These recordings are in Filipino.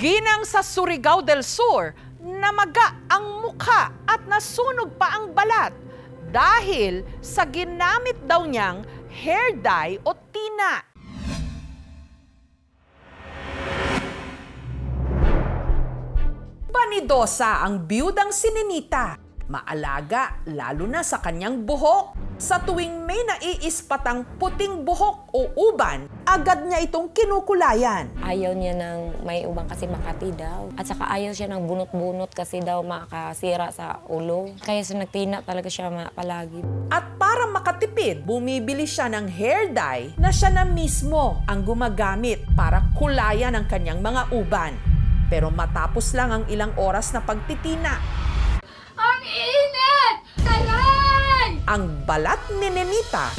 Ginang sa Surigao del Sur, namaga ang mukha at nasunog pa ang balat dahil sa ginamit daw niyang hair dye o tina. Banidosa ang biyudang si Ninita. Maalaga lalo na sa kanyang buhok. Sa tuwing may naiispatang puting buhok o uban, agad niya itong kinukulayan. Ayaw niya ng may ubang kasi Makati daw. At saka ayaw siya ng bunot-bunot kasi daw makasira sa ulo. Kaya sa nagtina talaga siya palagi. At para makatipid, bumibili siya ng hair dye na siya na mismo ang gumagamit para kulayan ang kanyang mga uban. Pero matapos lang ang ilang oras na pagtitina, Ang init! Taray! ang balat ni Ninita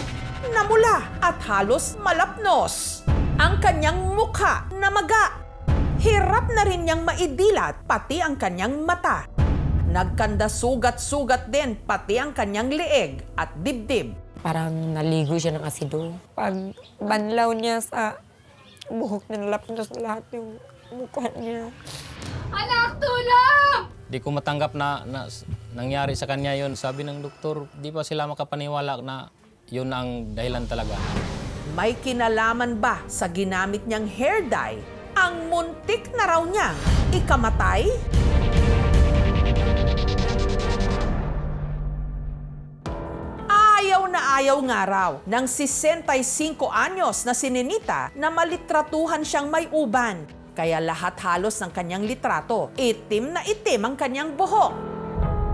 namula at halos malapnos. Ang kanyang mukha namaga. Hirap na rin niyang maidilat pati ang kanyang mata. Nagkanda sugat-sugat din pati ang kanyang leeg at dibdib. Parang naligo siya ng asido. Pag banlaw niya sa buhok niya, nalapnos lahat yung mukha niya. Anak, tulong! Di ko matanggap na nangyari sa kanya yon. Sabi ng doktor, di pa sila makapaniwala na yun ang dahilan talaga. May kinalaman ba sa ginamit niyang hair dye ang muntik na raw niyang ikamatay? Ayaw nga raw ng 65 anyos na si Ninita na malitratuhan siyang may uban. Kaya lahat halos ng kanyang litrato, itim na itim ang kanyang buhok.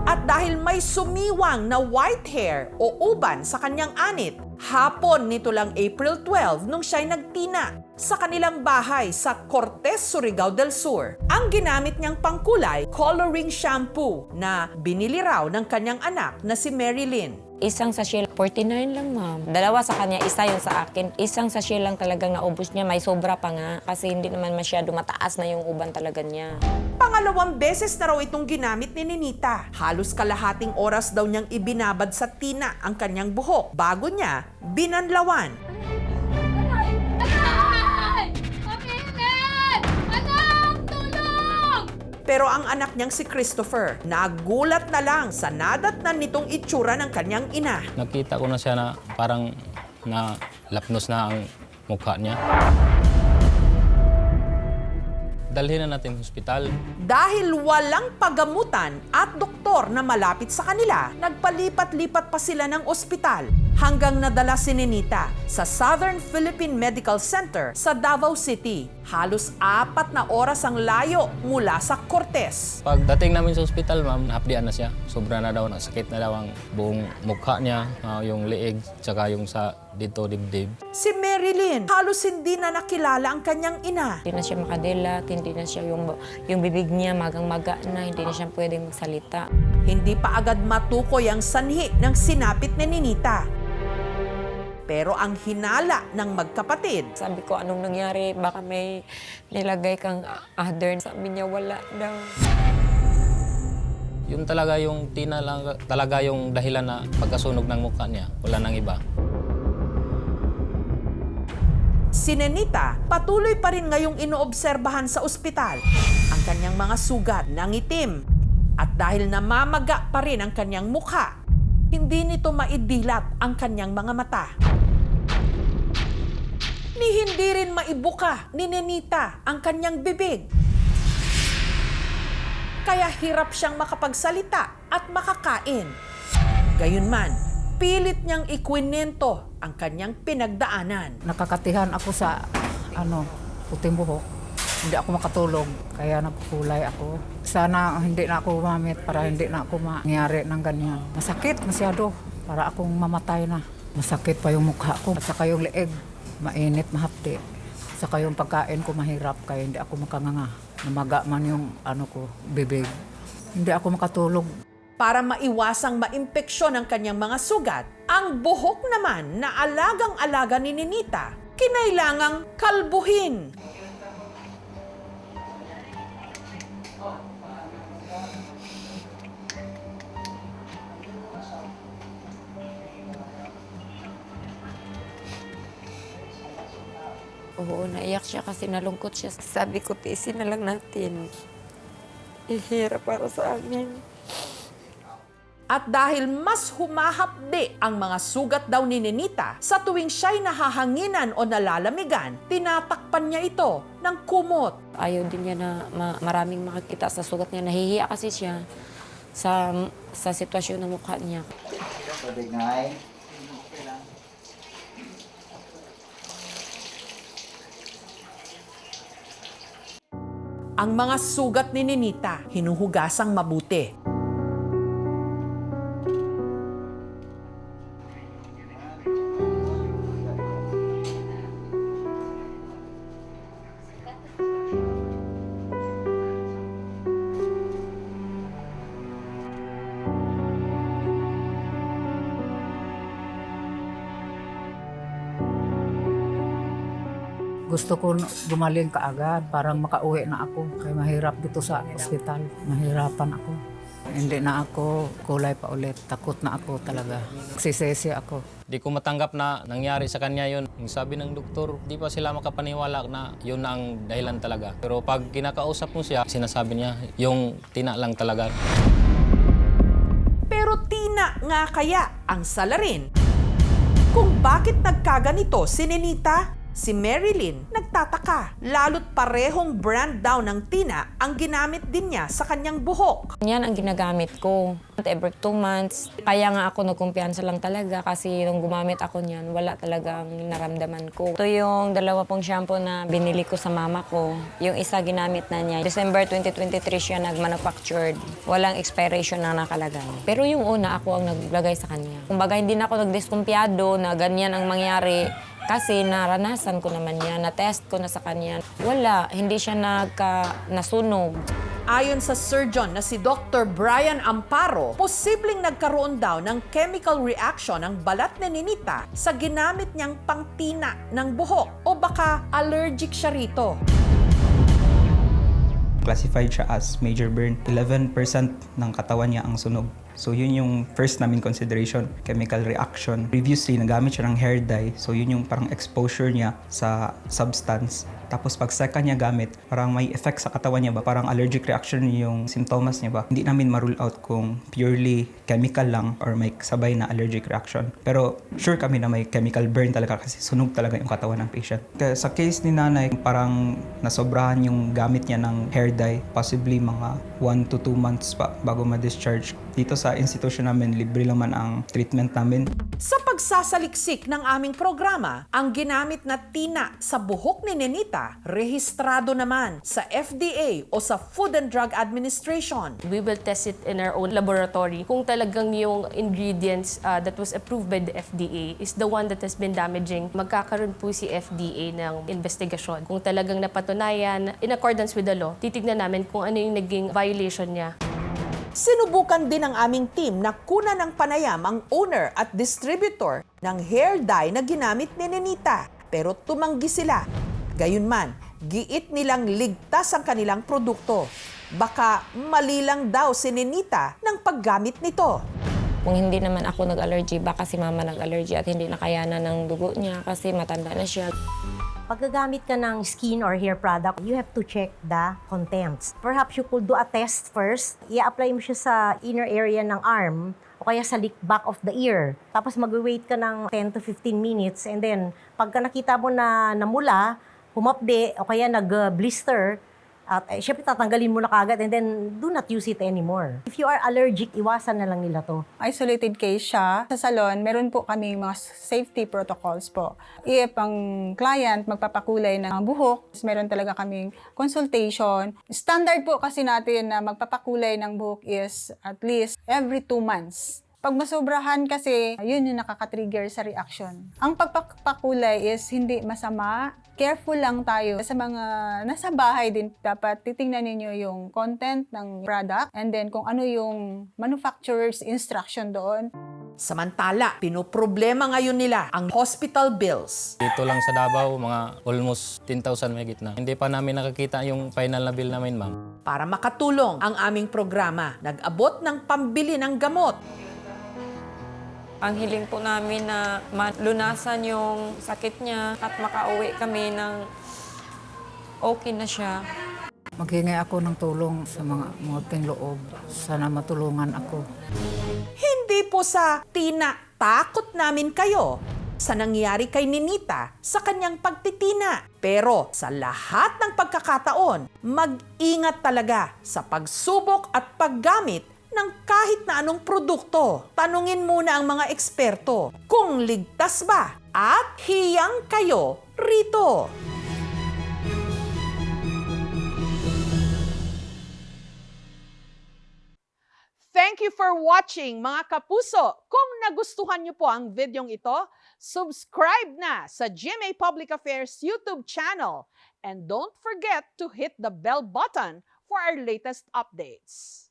At dahil may sumiwang na white hair o uban sa kanyang anit, hapon nito lang April 12 nung siya'y nagtina sa kanilang bahay sa Cortez, Surigao del Sur. Ang ginamit niyang pangkulay, coloring shampoo na binili raw ng kanyang anak na si Marilyn. Isang sachet, 49 lang ma'am. Dalawa sa kanya, isa yung sa akin. Isang sachet lang talagang naubos niya. May sobra pa nga kasi hindi naman masyado mataas na yung uban talaga niya. Pangalawang beses na raw itong ginamit ni Ninita. Halos kalahating oras daw niyang ibinabad sa tina ang kanyang buhok bago niya binanlawan. Aray! Ang init! Anak, tulong! Pero ang anak niyang si Christopher, nagulat na lang sa nadatnan nitong itsura ng kanyang ina. Nakita ko na siya na parang na lapnos na ang mukha niya. Dalhin na natin sa ospital. Dahil walang pagamutan at doktor na malapit sa kanila, nagpalipat-lipat pa sila ng ospital hanggang nadala si Ninita sa Southern Philippine Medical Center sa Davao City. Halos 4 na oras ang layo mula sa Cortez. Pagdating namin sa ospital, ma'am, nahapdian na siya. Sobra na daw, nasakit na daw ang buong mukha niya, yung leeg, tsaka yung sa dito dibdib. Si Marilyn, halos hindi na nakilala ang kanyang ina. Hindi na siya makadilat, hindi na siya yung bibig niya magang-maga na, hindi na siya pwedeng magsalita. Hindi pa agad matukoy ang sanhi ng sinapit ni Ninita. Pero ang hinala ng magkapatid, Sabi ko, anong nangyari? Baka may nilagay kang other. Sabi niya, wala daw. Yun talaga yung tina lang, talaga yung dahilan na pagkasunog ng mukha niya. Wala nang iba. si Ninita patuloy pa rin ngayong inoobserbahan sa ospital ang kanyang mga sugat ng itim. At dahil namamaga pa rin ang kanyang mukha, hindi nito maidilat ang kanyang mga mata. Hindi rin maibuka ni Ninita ang kanyang bibig. Kaya hirap siyang makapagsalita at makakain. Gayunman, pilit niyang ikwinento ang kanyang pinagdaanan. Nakakatihan ako sa puting buhok. Hindi ako makatulog, kaya nagkulay ako. Sana hindi na ako umamit para hindi na ako mangyari ng ganyan. Masakit masyado, para akong mamatay na. Masakit pa yung mukha ko, at saka yung leeg. Mainit, mahapdi. Saka yung pagkain ko mahirap kaya hindi ako makanganga. Namaga man yung bibig. Hindi ako makatulog. Para maiwasang maimpeksyon ang kanyang mga sugat, ang buhok naman na alagang-alaga ni Ninita, kinailangang kalbuhin. Oo, naiyak siya kasi nalungkot siya. Sabi ko, tiisin na lang natin. Ihirap para sa amin. At dahil mas humahapdi ang mga sugat daw ni Nenita, sa tuwing siya'y nahahanginan o nalalamigan, tinatakpan niya ito ng kumot. Ayaw din niya na maraming makakita sa sugat niya. Nahihiya kasi siya sa sitwasyon ng mukha niya. Ang mga sugat ni Nenita, hinuhugasang mabuti. Gusto ko gumaling kaagad, parang makauwi na ako. Kaya mahirap dito sa ospital. Mahirapan ako. Hindi na ako kulay pa ulit. Takot na ako talaga. Sisesi ako. Di ko matanggap na nangyari sa kanya yun. Yung sabi ng doktor, di pa sila makapaniwala na yun na ang dahilan talaga. Pero pag kinakausap mo siya, sinasabi niya, yung tina lang talaga. Pero tina nga kaya ang salarin? Kung bakit nagkaganito si Nenita? Si Marilyn nagtataka, lalo't parehong brand daw ng tina ang ginamit din niya sa kanyang buhok. Yan ang ginagamit ko. Every 2 months. Kaya nga ako nagkumpiyansa lang talaga kasi nung gumamit ako niyan, wala talagang naramdaman ko. Ito yung 2 pong shampoo na binili ko sa mama ko. Yung isa ginamit na niya. December 2023 siya nag-manufactured. Walang expiration na nakalagay. Pero yung una ako ang naglagay sa kanya. Kumbaga hindi na ako nagdiskumpiyado na ganyan ang mangyari. Kasi naranasan ko naman yan, na-test ko na sa kanya. Wala, hindi siya nasunog. Ayon sa surgeon na si Dr. Brian Amparo, posibleng nagkaroon daw ng chemical reaction ang balat ni Nenita sa ginamit niyang pangtina ng buhok o baka allergic siya rito. Classified siya as major burn. 11% ng katawan niya ang sunog. So yun yung first namin consideration, chemical reaction. Previously, nagamit siya ng hair dye. So yun yung parang exposure niya sa substance. Tapos pag second niya gamit, parang may effect sa katawan niya ba? Parang allergic reaction yung symptoms niya ba? Hindi namin ma-rule out kung purely chemical lang or may sabay na allergic reaction. Pero sure kami na may chemical burn talaga kasi sunog talaga yung katawan ng patient. Kaya sa case ni nanay, parang nasobrahan yung gamit niya ng hair dye. Possibly mga 1 to 2 months pa bago ma-discharge. Dito sa institution namin, libre lang man ang treatment namin. Sa pagsasaliksik ng aming programa, ang ginamit na tina sa buhok ni Nenita, rehistrado naman sa FDA o sa Food and Drug Administration. We will test it in our own laboratory kung talagang yung ingredients that was approved by the FDA is the one that has been damaging. Magkakaroon po si FDA ng investigasyon. Kung talagang napatunayan in accordance with the law, titignan namin kung ano yung naging violation niya. Sinubukan din ng aming team na kunan ng panayam ang owner at distributor ng hair dye na ginamit ni Nenita. Pero tumanggi sila. Gayunman, giit nilang ligtas ang kanilang produkto. Baka mali lang daw si Nenita ng paggamit nito. Kung hindi naman ako nag-allergy, baka si mama nag-allergy at hindi nakayanan ng dugo niya kasi matanda na siya. Pag gagamit ka ng skin or hair product, you have to check the contents. Perhaps you could do a test first. I-apply mo siya sa inner area ng arm o kaya sa back of the ear. Tapos mag-wait ka ng 10 to 15 minutes and then pagka nakita mo na namula, humapde o kaya nag-blister, at syempre tatanggalin mo na kagad and then do not use it anymore. If you are allergic, iwasan na lang nila to. Isolated case siya. Sa salon, meron po kami mga safety protocols po. If ang client magpapakulay ng buhok, meron talaga kaming consultation. Standard po kasi natin na magpapakulay ng buhok is at least every 2 months. Pag masobrahan kasi, yun yung nakaka-trigger sa reaction. Ang pagpapakulay is hindi masama. Careful lang tayo. Sa mga nasa bahay din, dapat titingnan ninyo yung content ng product and then kung ano yung manufacturer's instruction doon. Samantala, pinoproblema ngayon nila ang hospital bills. Dito lang sa Davao, mga almost 10,000 mahigit na. Hindi pa namin nakakita yung final na bill namin, ma'am. Para makatulong ang aming programa, nag-abot ng pambili ng gamot. Ang hiling po namin na malunasan yung sakit niya at makauwi kami ng okay na siya. Maghingi ako ng tulong sa mga loob. Sana matulungan ako. Hindi po sa tinatakot namin kayo sa nangyari kay Ninita sa kanyang pagtitina. Pero sa lahat ng pagkakataon, mag-ingat talaga sa pagsubok at paggamit ng kahit na anong produkto. Tanungin muna ang mga eksperto kung ligtas ba at hiyang kayo rito. Thank you for watching, mga kapuso. Kung nagustuhan niyo po ang videong ito, subscribe na sa GMA Public Affairs YouTube channel. And don't forget to hit the bell button for our latest updates.